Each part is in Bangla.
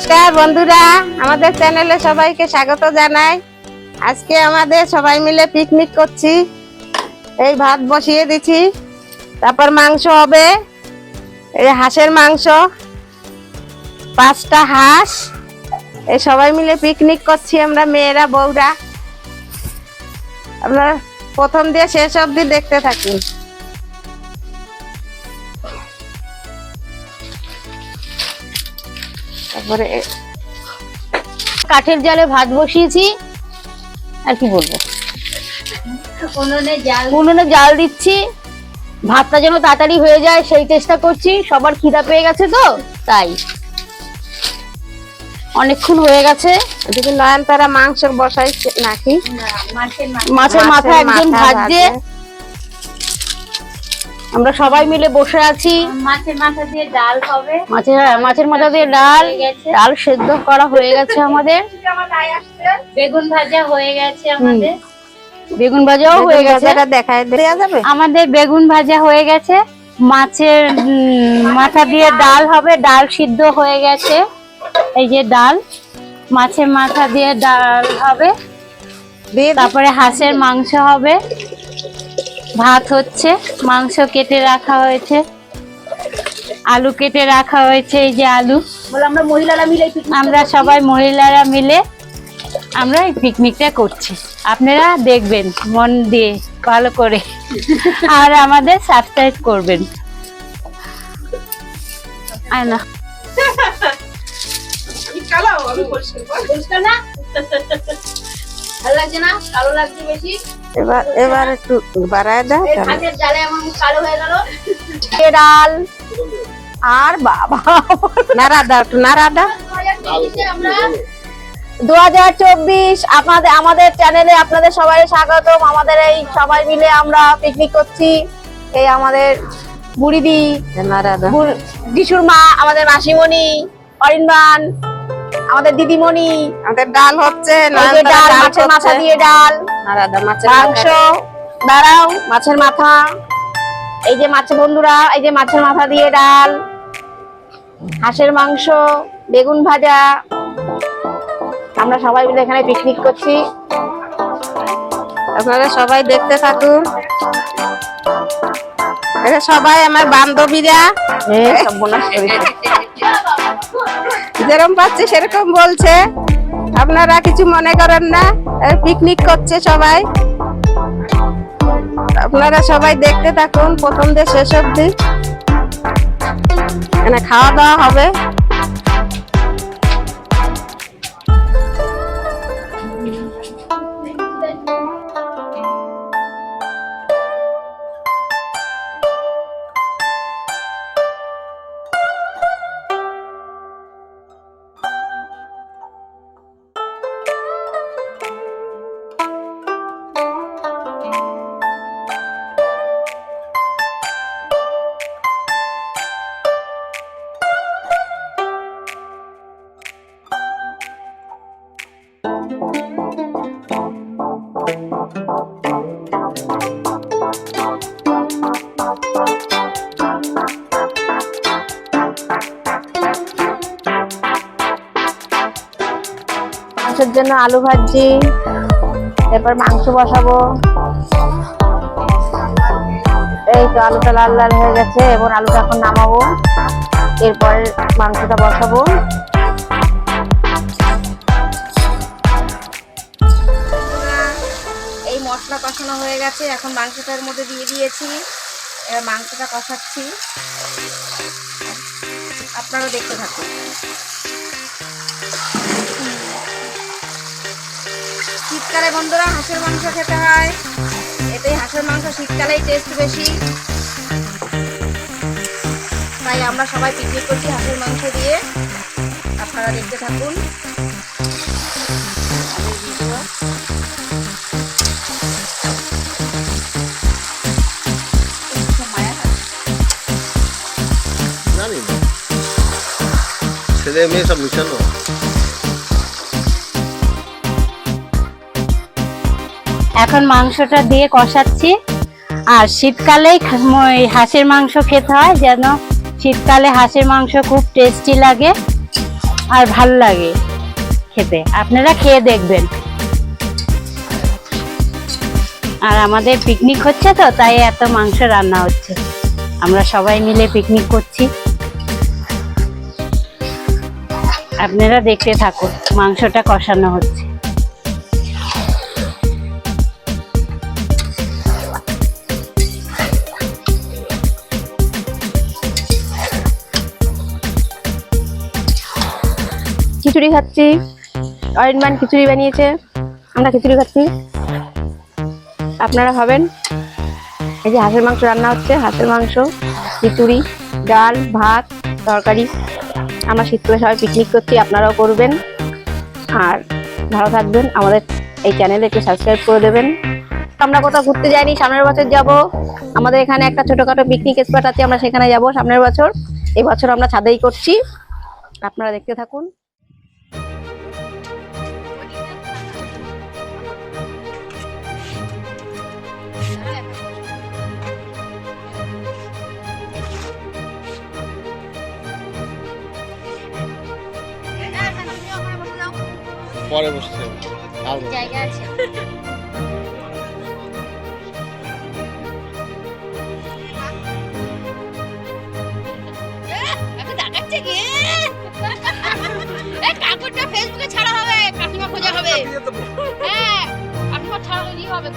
নমস্কার বন্ধুরা, আমাদের চ্যানেলে সবাইকে স্বাগত জানাই। আজকে আমাদের সবাই মিলে পিকনিক করছি। এই ভাত বসিয়ে দিছি, তারপর মাংস হবে। এই হাঁসের মাংস, 5টা হাঁস। এই সবাই মিলে পিকনিক করছি আমরা, মেয়েরা বউরা। আপনারা প্রথম দিয়ে শেষ অবধি দেখতে থাকুন। তারপরে কাঠের জালে ভাত বসিয়েছি, আর কি বলবো, উনুনে জাল দিচ্ছি। ভাতটা যেন তাড়াতাড়ি হয়ে যায় সেই চেষ্টা করছি। সবার খিদা পেয়ে গেছে তো, তাই অনেকক্ষণ হয়ে গেছে। এদিকে নয়নতারা মাংস বসাইছে নাকি, মাছের মাথা একজন ভাজছে। আমরা সবাই মিলে বসে আছি। মাছের মাথা দিয়ে ডাল হবে। মাছের মাথা দিয়ে ডাল সেদ্ধ করা হয়ে গেছে আমাদের। বেগুন ভাজা হয়ে গেছে আমাদের। বেগুন ভাজাও হয়ে গেছে, দেখায় দেয়া যাবে। আমাদের বেগুন ভাজা হয়ে গেছে। মাছের মাথা দিয়ে ডাল হবে, ডাল সিদ্ধ হয়ে গেছে। এই যে ডাল, মাছের মাথা দিয়ে ডাল হবে। তারপরে হাঁসের মাংস হবে, ভাত হচ্ছে, মাংস কেটে রাখা হয়েছে, আলু কেটে রাখা হয়েছে। এই যে আলু, আমরা মহিলারা মিলে আমরা সবাই মহিলারা মিলে আমরা এই পিকনিকটা করছি। আপনারা দেখবেন মন দিয়ে ভালো করে, আর আমাদের সাবস্ক্রাইব করবেন। আয় না ভালো লাগছে না, কালো লাগছে বেশি। এবার একটু বাড়ায় দাও। ভাতের জালে এমন কালো হয়ে গেল। ডাল আর বাবা নাড়া দাও, একটু নাড়া দাও। আমরা 2024 আমাদের চ্যানেলে আপনাদের সবাই স্বাগতম। আমাদের এই সবাই মিলে আমরা পিকনিক করছি। এই আমাদের বুড়িদি, নাড়া দাও। যিশুর মা, আমাদের মাসিমণি, অরিনবান, আমাদের দিদিমণি। আমাদের ডাল হচ্ছে, ডাল, মাছের মাথা দিয়ে ডাল, নাড়া দাও। মাছের মাংস, দাঁড়াও, মাছের মাথা। এই যে মাছ বন্ধুরা, এই যে মাছের মাথা দিয়ে ডাল, হাঁসের মাংস, বেগুন ভাজা। আমরা সবাই মিলে এখানে পিকনিক করছি। আপনারা সবাই দেখতে থাকুন। এটা সবাই আমার বান্ধবীরা, যেরকম পাচ্ছে সেরকম বলছে। আপনারা কিছু মনে করেন না, পিকনিক করছে সবাই। আপনারা সবাই দেখতে থাকুন প্রথম দিয়ে শেষ অবধি। এখানে খাওয়া দাওয়া হবে। মাংসের জন্য আলু ভাজি, এরপর মাংস বসাবো। এই তো আলুটা লাল লাল হয়ে গেছে, এবং আলুটা এখন নামাবো। এরপর মাংসটা বসাবো। এই মশলা কষানো হয়ে গেছে, এখন মাংসটার মধ্যে দিয়ে দিয়েছি। এবার মাংসটা কষাচ্ছি, আপনারা দেখতে থাকুন। শীতকালে বন্ধুরা হাঁসের মাংস খেতে হয়, এটাই হাঁসের মাংস শীতকালেই টেস্ট বেশি। তাই আমরা সবাই পিকনিক করছি হাঁসের মাংস দিয়ে। আপনারা দেখতে থাকুন। ছেলে মেয়ে সব মিশানো। এখন মাংসটা দিয়ে কষাচ্ছি। আর শীতকালেই হাঁসের মাংস খেতে হয়, যেন শীতকালে হাঁসের মাংস খুব টেস্টি লাগে। আর ভাল লাগে খেতে। আপনারা খেয়ে দেখবেন। আর আমাদের পিকনিক হচ্ছে তো, তাই এত মাংস রান্না হচ্ছে। আমরা সবাই মিলে পিকনিক করছি, আপনারা দেখতে থাকুন। মাংসটা কষানো হচ্ছে। খিচুড়ি খাচ্ছি, অরিনমান খিচুড়ি বানিয়েছে, আমরা খিচুড়ি খাচ্ছি, আপনারা খাবেন। এই যে হাঁসের মাংস রান্না হচ্ছে, হাঁসের মাংস, খিচুড়ি, ডাল, ভাত, তরকারি। আমরা শীতকালে সবাই পিকনিক করছি, আপনারাও করবেন। আর ভালো থাকবেন, আমাদের এই চ্যানেলে একটু সাবস্ক্রাইব করে দেবেন। আমরা কোথাও ঘুরতে যাইনি, সামনের বছর যাব। আমাদের এখানে একটা ছোটখাটো পিকনিক স্পট আছে, আমরা সেখানে যাব সামনের বছর। এই বছর আমরা ছাদেই করছি, আপনারা দেখতে থাকুন। পরে বসছে জায়গা আছে। কাকুরটা ফেসবুকে ছাড়া হবে, কাকিমা খোঁজা হবে। হ্যাঁ, কাকিমা ছাড়া হবে।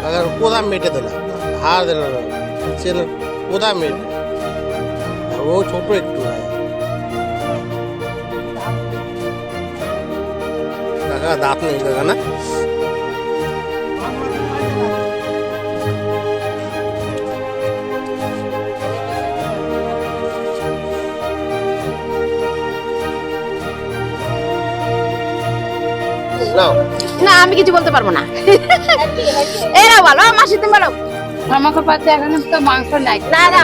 अगर पूरा मेटे दिला हार दिला चल पूरा मेट वो छोटो একটু কাকা দাঁত নেই কাকা না না আমি কিছু বলতে পারবো না। এরা বলো মাসি, তুমি বলো। আমাকে পাচ্ছে এখন তো মাংস নাই। না না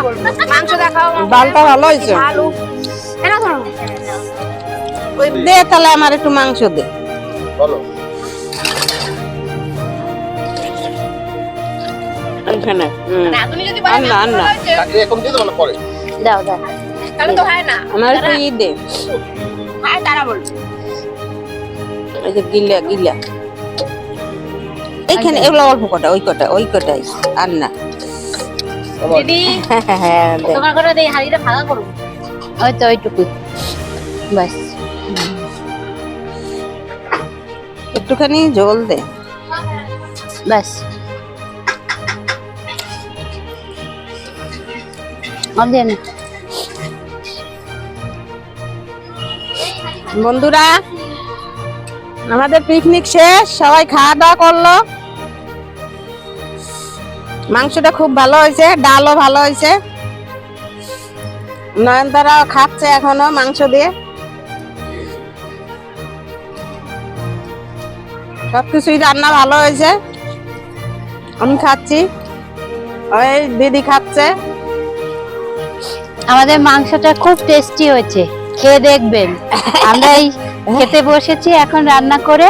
মাংস দেখাও, ডালটা ভালো হয়েছে। আলু এরা ধরো, ওই দে তাহলে আমার একটু মাংস দে। বলো এখানে না তুমি যদি বলো আন্না আন্না কাকি এখন দিয়ে দাও না পরে দাও দাও, তাহলে তো হয় না। আমার একটু ই দে, হ্যাঁ তারা বলবে এই যে গিলা গিলা এইখানে এগুলো অল্প কটা, ওই কটাই আন্না। দিদি হ্যাঁ দে। তোমার করে দেই হাড়িটা ভাঙা করো। ওই তো ওইটুকু বাস। একটুখানি ঝোল দে বাস বন্ধুরা। আমাদের পিকনিক শেষ, সবাই খাওয়া দাওয়া করলো। মাংসটা খুব ভালো হয়েছে, ডালও ভালো হয়েছে। নয়নতারা খাচ্ছে এখনো মাংস দিয়ে। সবকিছুই রান্না ভালো হয়েছে, আমি খাচ্ছি, ওই দিদি খাচ্ছে। আমাদের মাংসটা খুব টেস্টি হয়েছে, খেয়ে দেখবেন। আমরা এই খেতে বসেছি এখন রান্না করে,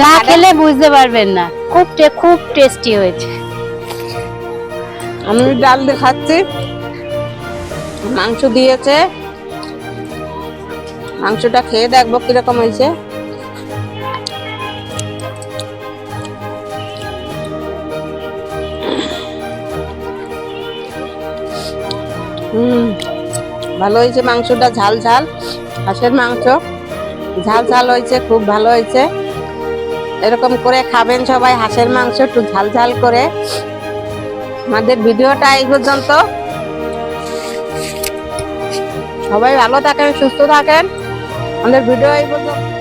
না খেলে বুঝতে পারবেন না। খুব টেস্টি হয়েছে। আমি ডাল দিয়ে খাচ্ছি, মাংস দিয়েছে, মাংসটা খেয়ে দেখবো কিরকম হয়েছে। ভালো হয়েছে মাংসটা, ঝাল ঝাল, হাঁসের মাংস ঝাল ঝাল হয়েছে, খুব ভালো হয়েছে। এরকম করে খাবেন সবাই, হাঁসের মাংস একটু ঝাল ঝাল করে। আমাদের ভিডিওটা এই পর্যন্ত, সবাই ভালো থাকেন, সুস্থ থাকেন। আমাদের ভিডিও এই পর্যন্ত।